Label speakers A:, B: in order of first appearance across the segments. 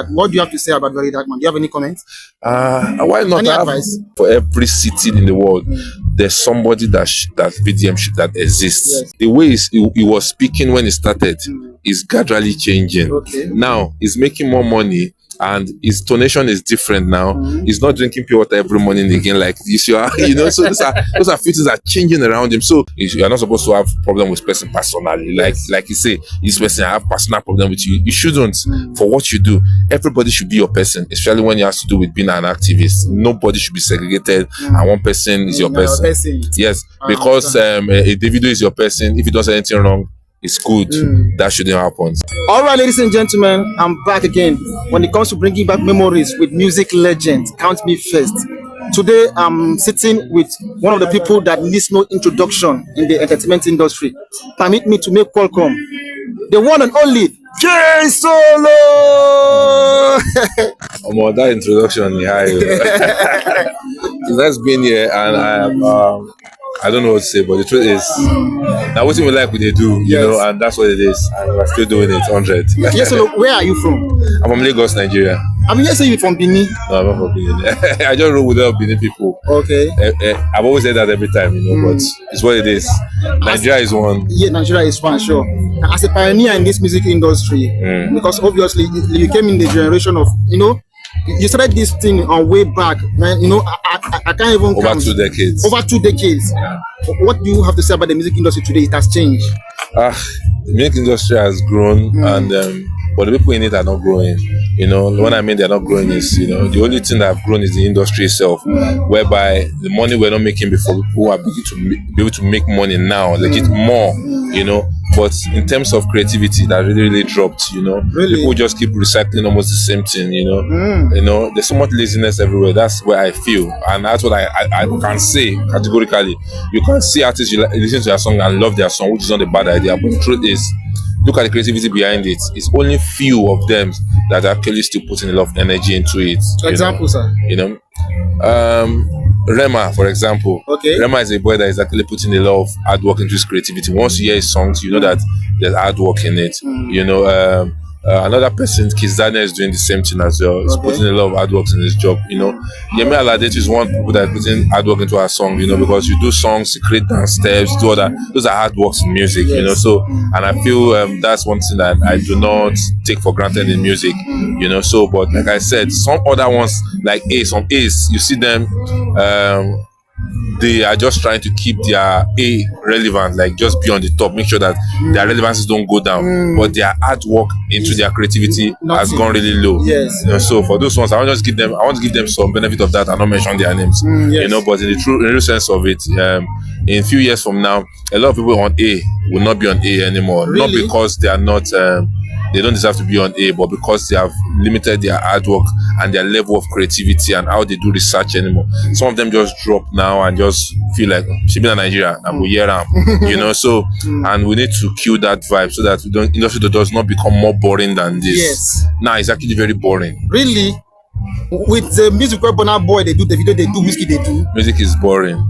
A: What do you have to say about Verydarkman? Do you have any comments?
B: Why not
A: Any
B: have
A: advice?
B: for every city in the world? There's somebody that VDM that exists.
A: Yes.
B: The way he was speaking when he started is gradually changing.
A: Okay.
B: Now he's making more money. And his tonation is different now. He's not drinking pure water every morning again like this. You know, so those are few things that are changing around him. So you're not supposed to have problem with this person personally. Like you say, this person I have personal problem with you. You shouldn't. For what you do, everybody should be your person, especially when it has to do with being an activist. Nobody should be segregated, and one person is your person. Yes, because a Davido is your person. If he does anything wrong, it's good. That shouldn't happen.
A: All right, ladies and gentlemen, I'm back again. When it comes to bringing back memories with music legends, count me first. Today, I'm sitting with one of the people that needs no introduction in the entertainment industry. Permit me to make welcome the one and only ksolo.
B: That introduction, that's been here, and I don't know what to say, but the truth is, now what we like what they do, you know, and that's what it is, and we're still doing it 100.
A: Yes, so where are you from?
B: I'm from Lagos, Nigeria.
A: I mean, yes, you're from Benin.
B: No, I'm not from Benin. I just roll with the Benin people.
A: Okay.
B: I've always said that every time, you know, but it's what it is. Nigeria is one. Yeah,
A: Nigeria is one, sure. As a pioneer in this music industry, because obviously you came in the generation of, you know, you started this thing on way back, man. You know, I can't even
B: over count. 2 decades.
A: Over 2 decades. Yeah. What do you have to say about the music industry today? It has changed.
B: The music industry has grown, and but the people in it are not growing. You know, when I mean they're not growing is, you know, the only thing that have grown is the industry itself, whereby the money we're not making before, people are beginning to be able to make money now, legit more, you know. But in terms of creativity, that really dropped, you know. People just keep recycling almost the same thing, you know. You know, there's so much laziness everywhere. That's where I feel, and that's what I can say categorically. You can see artists you listen to their song and love their song, which is not a bad idea. But the truth is, look at the creativity behind it. It's only few of them that are actually still putting a lot of energy into it.
A: For example, sir.
B: You know, Rema, for example.
A: Okay.
B: Rema is a boy that is actually putting a lot of hard work into his creativity. Once you hear his songs, you know that there's hard work in it. You know, another person, Kizania, is doing the same thing as well. He's putting a lot of hard work in his job. You know, Yemi Alade is one people that is putting hard work into our song. You know, because you do songs, you create dance steps, do all that. Those are hard works in music. You know, so and I feel that's one thing that I do not take for granted in music. You know, so but like I said, some other ones like some Ace, you see them. They are just trying to keep their relevant, like just be on the top, make sure that their relevances don't go down, but their hard work into their creativity has gone really low.
A: Yes.
B: You know, so for those ones, I want to give them some benefit of that and not mention their names. You know, but in the real sense of it, in a few years from now, a lot of people on A will not be on A anymore. Not because they are not they don't deserve to be on A, but because they have limited their hard work and their level of creativity and how they do research anymore. Some of them just drop now and just feel like she be in Nigeria and we hear them, you know. So and we need to kill that vibe so that industry does not become more boring than this.
A: Yes.
B: Now it's actually very boring.
A: Really? With the music where Burna Boy they do the video, they do whiskey, they do.
B: Music is boring.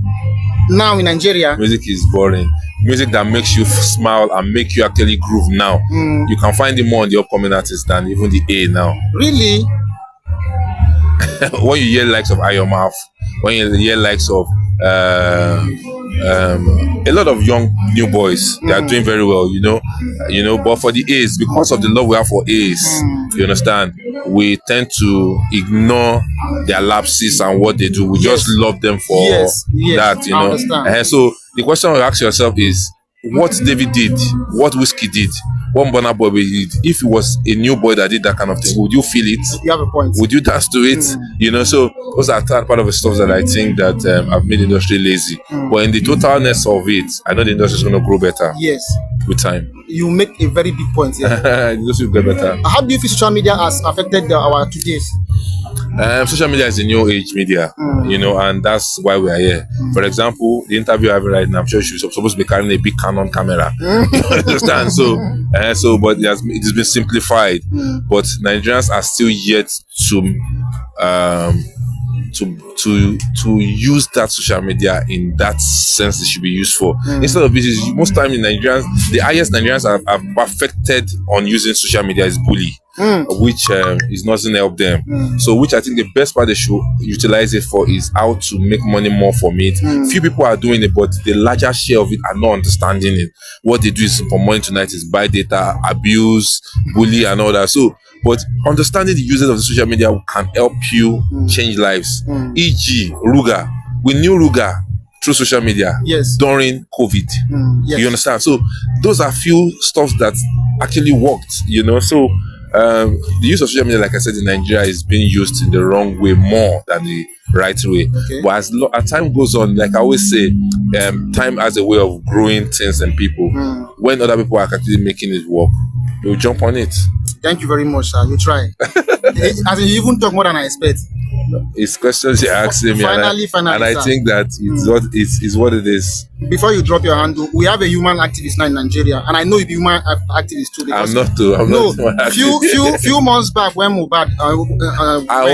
A: Now in Nigeria,
B: music is boring. Music that makes you smile and make you actually groove now. You can find it more on the upcoming artists than even the A now.
A: Really?
B: When you hear likes of Ayomaf, when you hear likes of a lot of young new boys, they are doing very well, you know. But for the A's, because of the love we have for A's, you understand, we tend to ignore their lapses and what they do. We just love them for that, you know. And so the question you ask yourself is, what David did, what Whiskey did, what Burna Boy did, if it was a new boy that did that kind of thing, would you feel it?
A: You have a point.
B: Would you dance to it? You know, so those are part of the stuff that I think that have made the industry lazy. But in the totalness of it, I know the industry is going to grow better.
A: Yes.
B: With time.
A: You make a very big point here.
B: The industry will get better.
A: How do you feel social media has affected our today's?
B: Social media is a new age media, you know, and that's why we are here. For example, the interview I'm having right now, I'm sure she's supposed to be carrying a big Canon camera. You understand? So, but it has been simplified. But Nigerians are still yet to to use that social media in that sense it should be used for. Instead of this, most time in Nigerians, the highest Nigerians are perfected on using social media is bully. Which is nothing help them. So which I think the best part they should utilize it for is how to make money more from it. Few people are doing it, but the larger share of it are not understanding it. What they do is from morning to night is buy data, abuse, bully and all that. So but understanding the uses of the social media can help you change lives. E.g. Ruga. We knew Ruga through social media during COVID. You understand? So those are few stuff that actually worked, you know. So the use of social media, like I said, in Nigeria is being used in the wrong way more than the right way. But as time goes on, like I always say, time has a way of growing things and people. When other people are actually making it work, they'll jump on it.
A: Thank you very much, sir. You try. As in, you even talk more than I expect.
B: It's questions you're asking me,
A: finally,
B: and I think that it's what it is.
A: Before you drop your handle, we have a human activist now in Nigeria, and I know you're a human activist too.
B: I'm not too. I'm not too
A: few months back when Mohbad,
B: I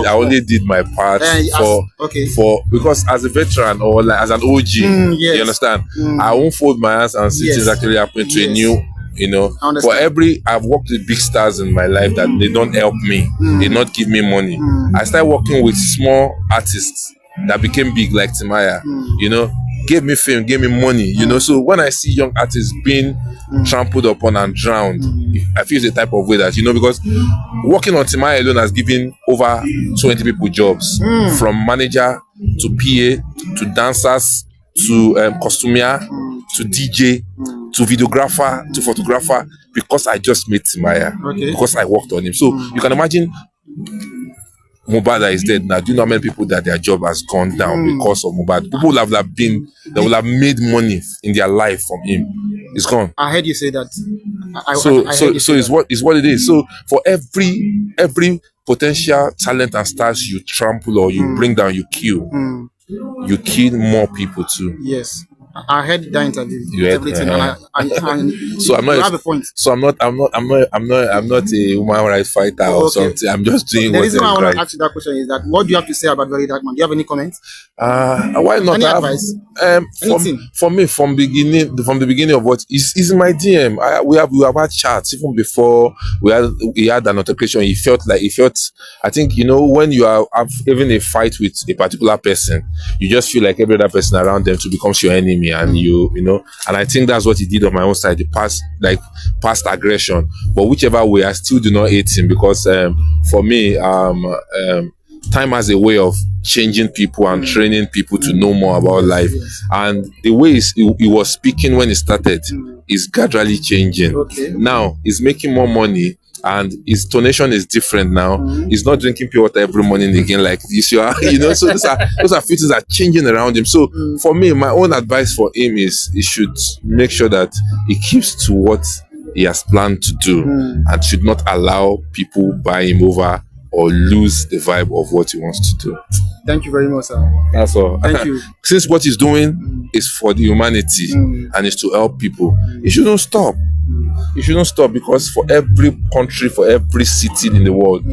B: only did my part for because as a veteran or like as an OG, you understand. I won't fold my hands and see things actually happening to a new. You know, I've worked with big stars in my life that they don't help me, they not give me money. I started working with small artists that became big, like Timaya, you know, gave me fame, gave me money, you know. So when I see young artists being trampled upon and drowned, I feel it's a type of way that, you know, because working on Timaya alone has given over 20 people jobs, from manager to PA to dancers to costumier to DJ to videographer to photographer, because I just met Timaya, because I worked on him. So you can imagine Mohbad is dead now. Do you know how many people that their job has gone down because of Mohbad? People will have made money in their life from him. It's gone.
A: I heard you say that.
B: So it's what it is. So for every potential talent and stars you trample or you bring down, you kill. You kill more people too.
A: Yes. I heard that interview.
B: You heard
A: everything, and
B: so I'm not.
A: You have a point.
B: So I'm not a human rights fighter or something. I'm just doing
A: the
B: what
A: reason
B: is
A: why I want
B: right.
A: to ask you that question is that what do you have to say about Verydarkman? Do you have any comments?
B: Why not?
A: Any advice?
B: From me, from the beginning of what is in my DM. We have had chats even before we had an altercation. He felt. I think, you know, when you are having a fight with a particular person, you just feel like every other person around them to becomes your enemy, and you know. And I think that's what he did on my own side. The past aggression. But whichever way, I still do not hate him, because for me, time has a way of changing people and training people to know more about life. And the way he was speaking when he started is gradually changing. Now he's making more money, and his donation is different now. He's not drinking pure water every morning again like this. You know, so those are few things that are changing around him. So for me, my own advice for him is he should make sure that he keeps to what he has planned to do, and should not allow people buy him over or lose the vibe of what he wants to do.
A: Thank you very much, sir.
B: That's all.
A: Thank you.
B: Since what he's doing is for the humanity and is to help people, he shouldn't stop. He shouldn't stop, because for every country, for every city in the world,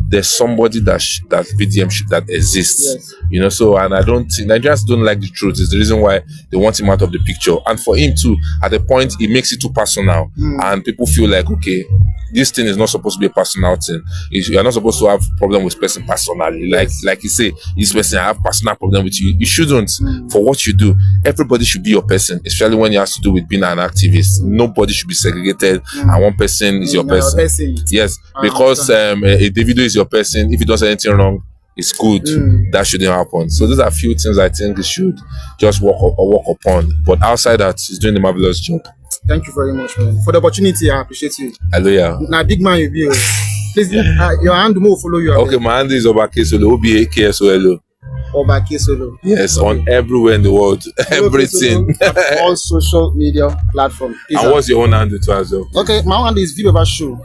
B: there's somebody that VDM that exists. You know, so, and I don't think Nigerians don't like the truth. It's the reason why they want him out of the picture. And for him too, at the point, he makes it too personal, and people feel like, okay, this thing is not supposed to be a personal thing. You're not supposed to have problem with person personally. Like you say, this person, I have personal problem with you. You shouldn't. For what you do, everybody should be your person, especially when it has to do with being an activist. Nobody should be segregated, and one person is your person. Yes, because a Davido is your person. If he does anything wrong, it's good. That shouldn't happen. So those are a few things I think he should just work upon. But outside that, he's doing a marvelous job.
A: Thank you very much, man. For the opportunity, I appreciate you.
B: Hallelujah.
A: Now, big man, you be. Please, your hand will follow you.
B: Okay, my hand is over ksolo. OBA-KSOLO.
A: Over ksolo.
B: Yes, on everywhere in the world. Everything.
A: All social media platforms.
B: And what's your own handle too as well?
A: Okay, my own handle is Video Show.